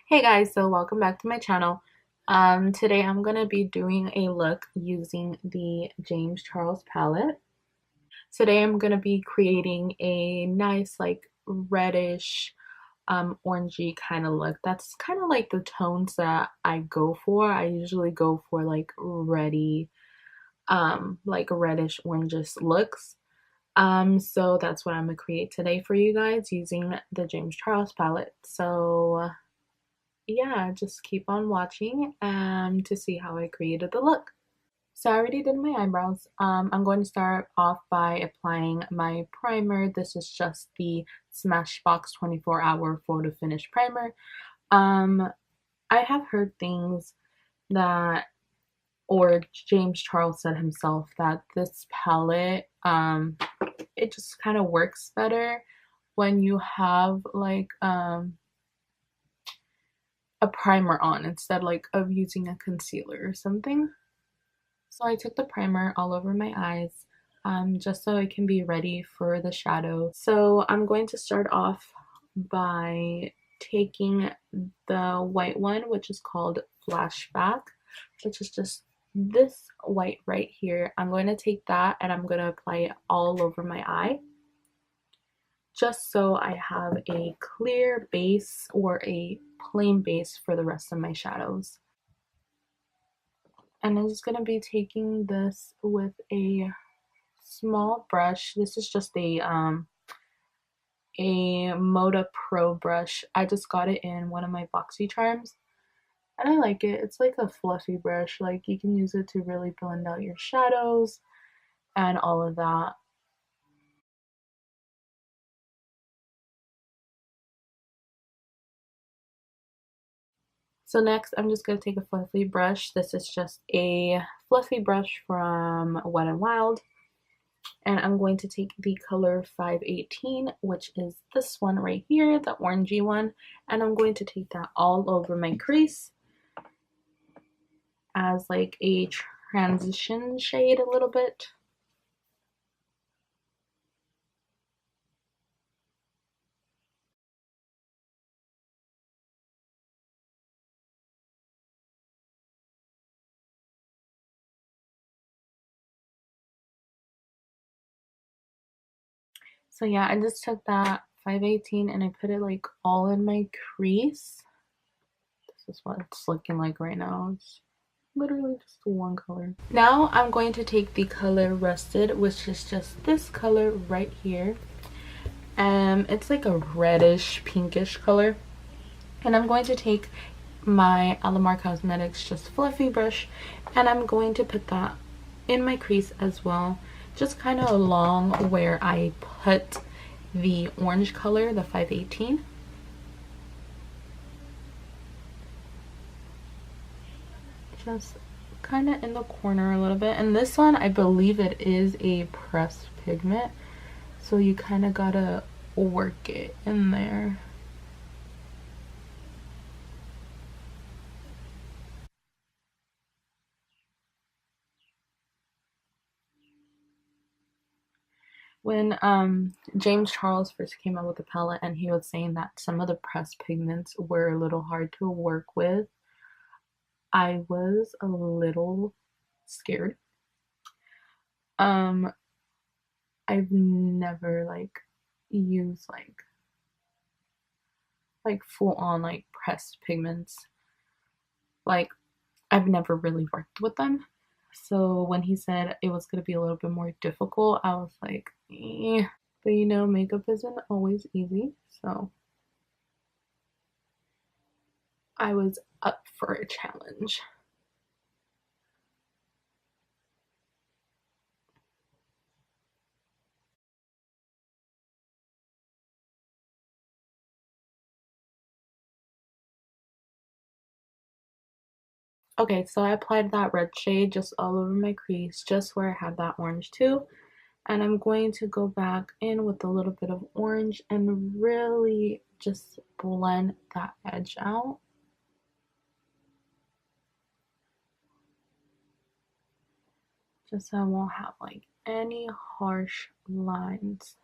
Hey guys, so welcome back to my channel. Today I'm gonna be doing a look using the James Charles palette. Today I'm gonna be creating a nice like reddish, orangey kind of look. That's kind of like the tones that I go for. I usually go for like like reddish orangish looks. So that's what I'm gonna create today for you guys using the James Charles palette. So yeah, just keep on watching to see how I created the look. So I already did my eyebrows. I'm going to start off by applying my primer. This is just the Smashbox 24-hour photo finish primer. Um, I have heard things that, or James Charles said himself that this palette, it just kind of works better when you have like a primer on instead like of using a concealer or something. So I took the primer all over my eyes just so it can be ready for the shadow. So I'm going to start off by taking the white one, which is called Flashback, which is just this white right here. I'm going to take that and I'm going to apply it all over my eye, just so I have a clear base or a plain base for the rest of my shadows. And I'm just going to be taking this with a small brush. This is just a Moda Pro brush. I just got it in one of my boxy charms and I like it. It's like a fluffy brush. Like you can use it to really blend out your shadows and all of that. So next I'm just going to take a fluffy brush. This is just a fluffy brush from Wet n Wild. And I'm going to take the color 518, which is this one right here, the orangey one, and I'm going to take that all over my crease as like a transition shade a little bit. So yeah, I just took that 518 and I put it like all in my crease. This is what it's looking like right now. It's literally just one color. Now I'm going to take the color Rusted, which is just this color right here. It's like a reddish pinkish color. And I'm going to take my Alamar Cosmetics just fluffy brush and I'm going to put that in my crease as well, just kind of along where I put the orange color, the 518. Just kind of in the corner a little bit. And this one, I believe it is a pressed pigment, so you kind of gotta work it in there. When James Charles first came out with the palette and he was saying that some of the pressed pigments were a little hard to work with, I was a little scared. Um, I've never like used like full on like pressed pigments. Like I've never really worked with them. So when he said it was gonna be a little bit more difficult, I was like, eh. But you know, makeup isn't always easy, so I was up for a challenge. Okay, so I applied that red shade just all over my crease, just where I had that orange too. And I'm going to go back in with a little bit of orange and really just blend that edge out. Just so I won't have like any harsh lines.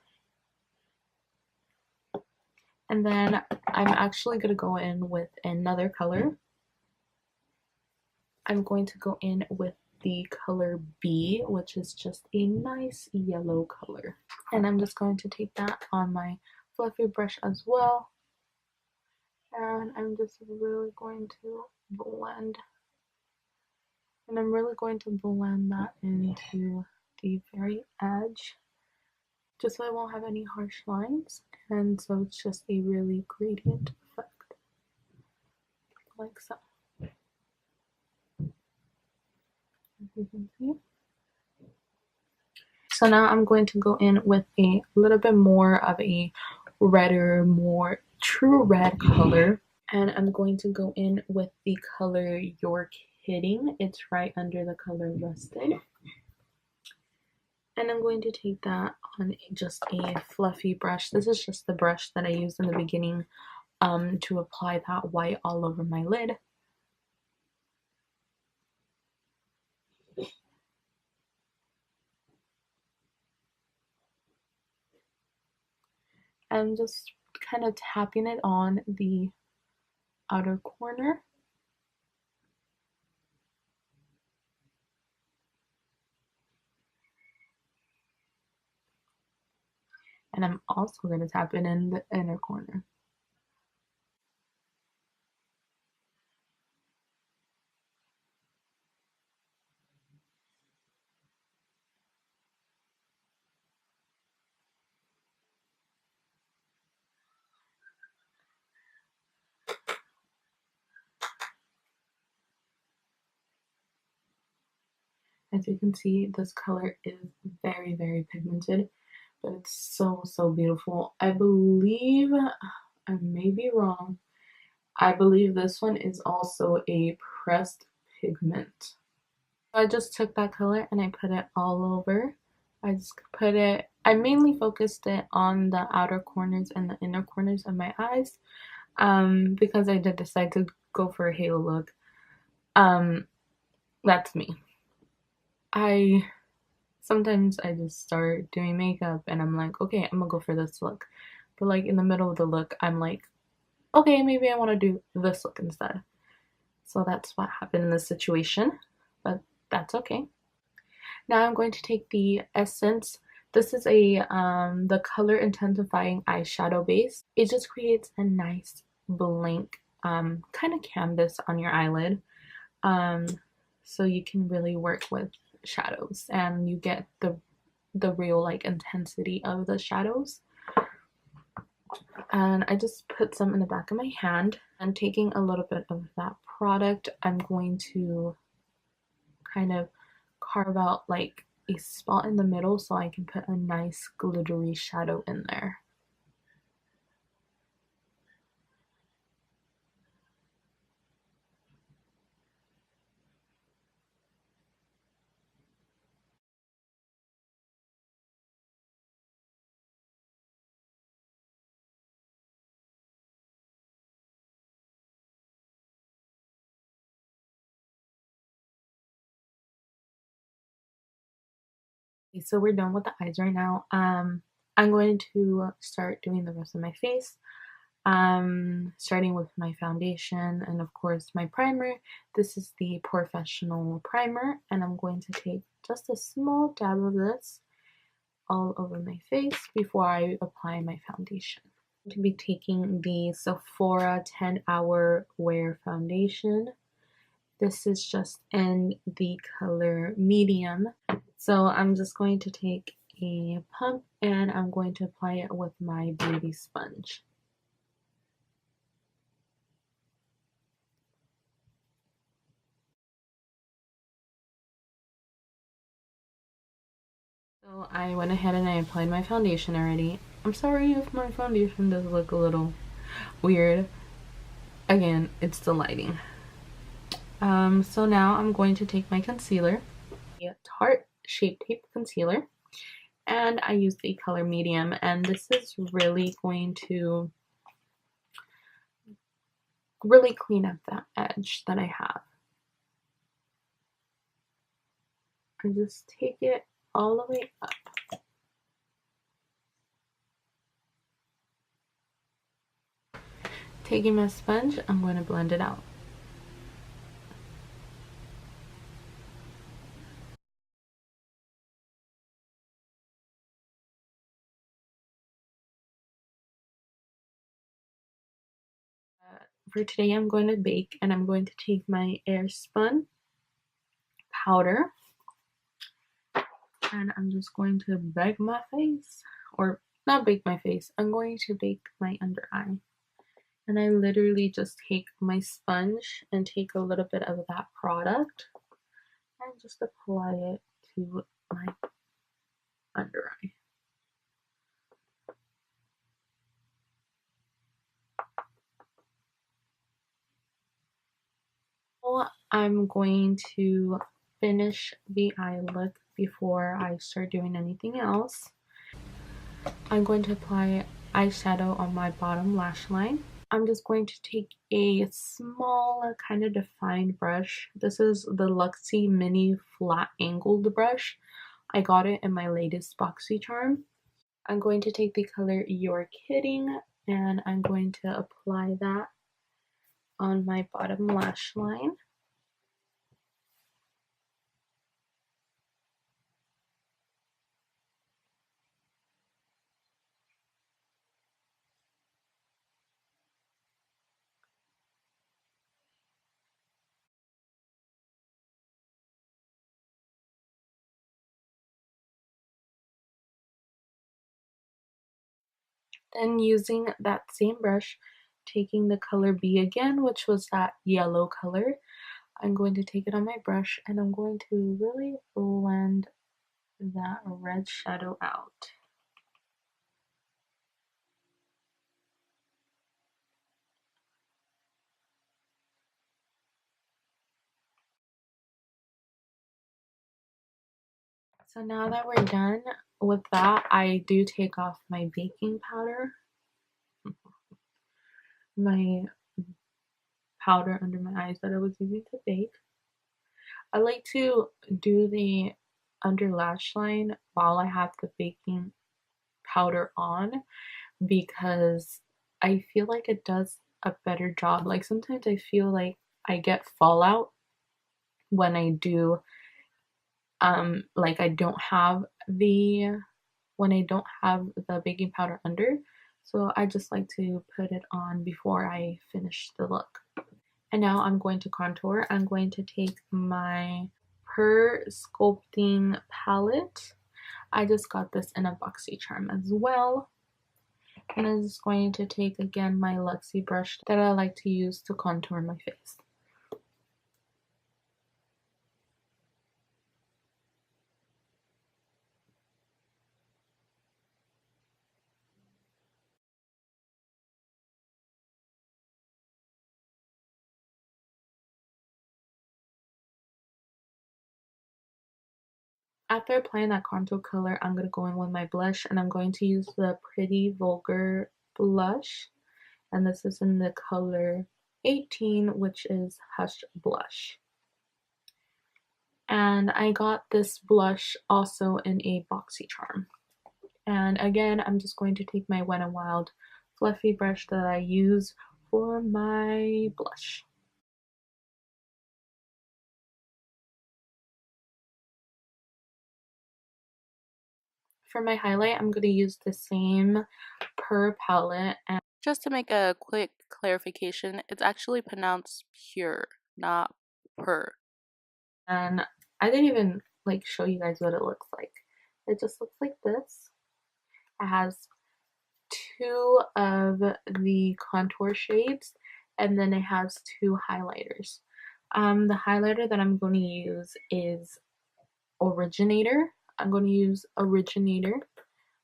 And then I'm actually going to go in with another color. I'm going to go in with the color B, which is just a nice yellow color. And I'm just going to take that on my fluffy brush as well. And I'm just really going to blend. And I'm really going to blend that into the very edge, just so I won't have any harsh lines. And so it's just a really gradient effect, like so. As you can see. So now I'm going to go in with a little bit more of a redder, more true red color. And I'm going to go in with the color You're Kidding. It's right under the color Rusted. And I'm going to take that on just a fluffy brush. This is just the brush that I used in the beginning to apply that white all over my lid. I'm just kind of tapping it on the outer corner. And I'm also going to tap it in the inner corner. As you can see, this color is very, very pigmented, but it's so, so beautiful. I believe, I may be wrong, I believe this one is also a pressed pigment. I just took that color and I put it all over. I just put it, I mainly focused it on the outer corners and the inner corners of my eyes, because I did decide to go for a halo look. That's me. Sometimes I just start doing makeup and I'm like, okay, I'm gonna go for this look. But like in the middle of the look, I'm like, okay, maybe I want to do this look instead. So that's what happened in this situation, but that's okay. Now I'm going to take the Essence. This is a the color intensifying eyeshadow base. It just creates a nice blank kind of canvas on your eyelid. So you can really work with shadows and you get the real like intensity of the shadows. And I just put some in the back of my hand, and taking a little bit of that product, I'm going to kind of carve out like a spot in the middle so I can put a nice glittery shadow in there. Okay, so we're done with the eyes right now. I'm going to start doing the rest of my face. Starting with my foundation and of course my primer. This is the Professional Primer, and I'm going to take just a small dab of this all over my face before I apply my foundation. I'm going to be taking the Sephora 10-Hour Wear Foundation. This is just in the color medium. So I'm just going to take a pump and I'm going to apply it with my beauty sponge. So I went ahead and I applied my foundation already. I'm sorry if my foundation does look a little weird. Again, it's the lighting. So now I'm going to take my concealer, a Tarte Shape Tape concealer, and I use the color medium, and this is really going to really clean up that edge that I have. I just take it all the way up. taking my sponge, I'm going to blend it out. For today, I'm going to bake, and I'm going to take my airspun powder, and I'm just going to bake my face, or not bake my face, I'm going to bake my under eye. And I literally just take my sponge and take a little bit of that product and just apply it to my under eye. So I'm going to finish the eye look before I start doing anything else. I'm going to apply eyeshadow on my bottom lash line. I'm just going to take a small kind of defined brush. This is the Luxie Mini Flat Angled brush. I got it in my latest BoxyCharm. I'm going to take the color You're Kidding, and I'm going to apply that on my bottom lash line. Then using that same brush, taking the color B again, which was that yellow color, I'm going to take it on my brush and I'm going to really blend that red shadow out. So now that we're done with that, I do take off my baking powder, my powder under my eyes that I was using to bake. I like to do the under lash line while I have the baking powder on because I feel like it does a better job. Like sometimes I feel like I get fallout when I do like I don't have the when I don't have the baking powder under. So I just like to put it on before I finish the look. And now I'm going to contour. I'm going to take my Per Sculpting palette. I just got this in a BoxyCharm as well. And I'm just going to take again my Luxie brush that I like to use to contour my face. After applying that contour color, I'm going to go in with my blush, and I'm going to use the Pretty Vulgar blush. And this is in the color 18, which is Hush Blush. And I got this blush also in a BoxyCharm. And again, I'm just going to take my Wet n Wild fluffy brush that I use for my blush. For my highlight, I'm going to use the same Per palette. And just to make a quick clarification, it's actually pronounced pure, not per. And I didn't even like show you guys what it looks like. It just looks like this. It has two of the contour shades, and then it has two highlighters. The highlighter that I'm going to use is Originator. I'm going to use Originator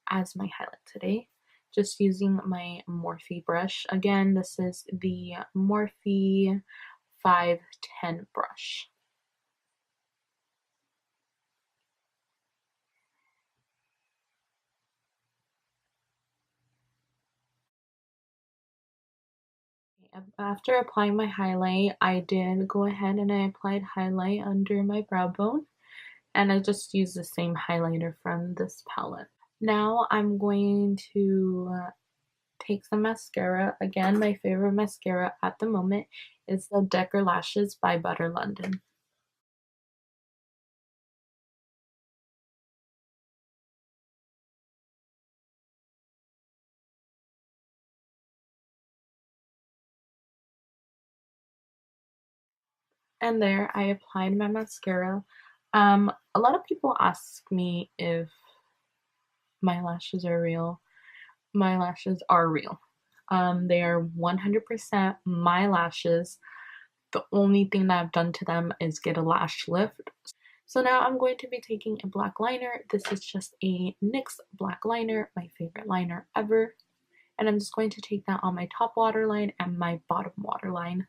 as my highlight today, just using my Morphe brush. Again, this is the Morphe 510 brush. After applying my highlight, I did go ahead and I applied highlight under my brow bone, and I just used the same highlighter from this palette. Now I'm going to take some mascara. Again, my favorite mascara at the moment is the Decker Lashes by Butter London. And there, I applied my mascara. A lot of people ask me if my lashes are real. My lashes are real. They are 100% my lashes. The only thing that I've done to them is get a lash lift. So now I'm going to be taking a black liner. This is just a NYX black liner, my favorite liner ever. And I'm just going to take that on my top waterline and my bottom waterline.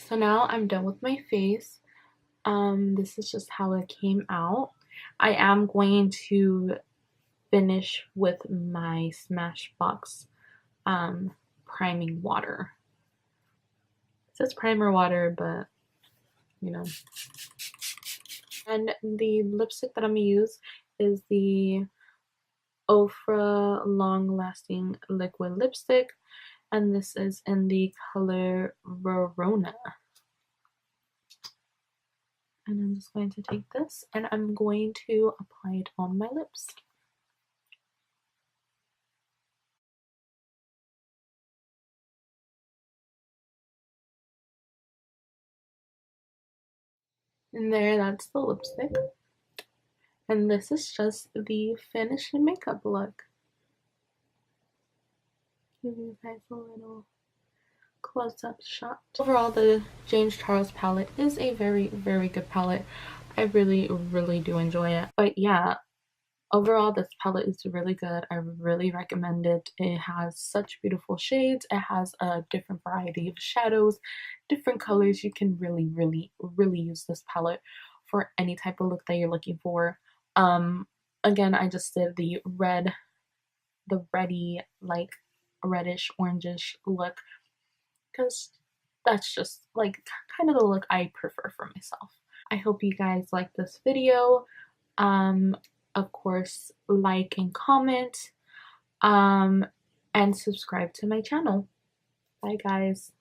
So now I'm done with my face. This is just how it came out. I am going to finish with my Smashbox priming water. It says primer water, but you know. And the lipstick that I'm gonna use is the Ofra Long Lasting Liquid Lipstick, and this is in the color Verona. And I'm just going to take this and I'm going to apply it on my lips. And there, that's the lipstick. And this is just the finished makeup look. Give you guys a little close-up shot. Overall, the James Charles palette is a very, very good palette. I really, really do enjoy it. But yeah, overall, this palette is really good. I really recommend it. It has such beautiful shades. It has a different variety of shadows, different colors. You can really, really, really use this palette for any type of look that you're looking for. Again, I just did the ready, like reddish, orangish look because that's just like kind of the look I prefer for myself. I hope you guys like this video. Of course, like and comment, and subscribe to my channel. Bye guys.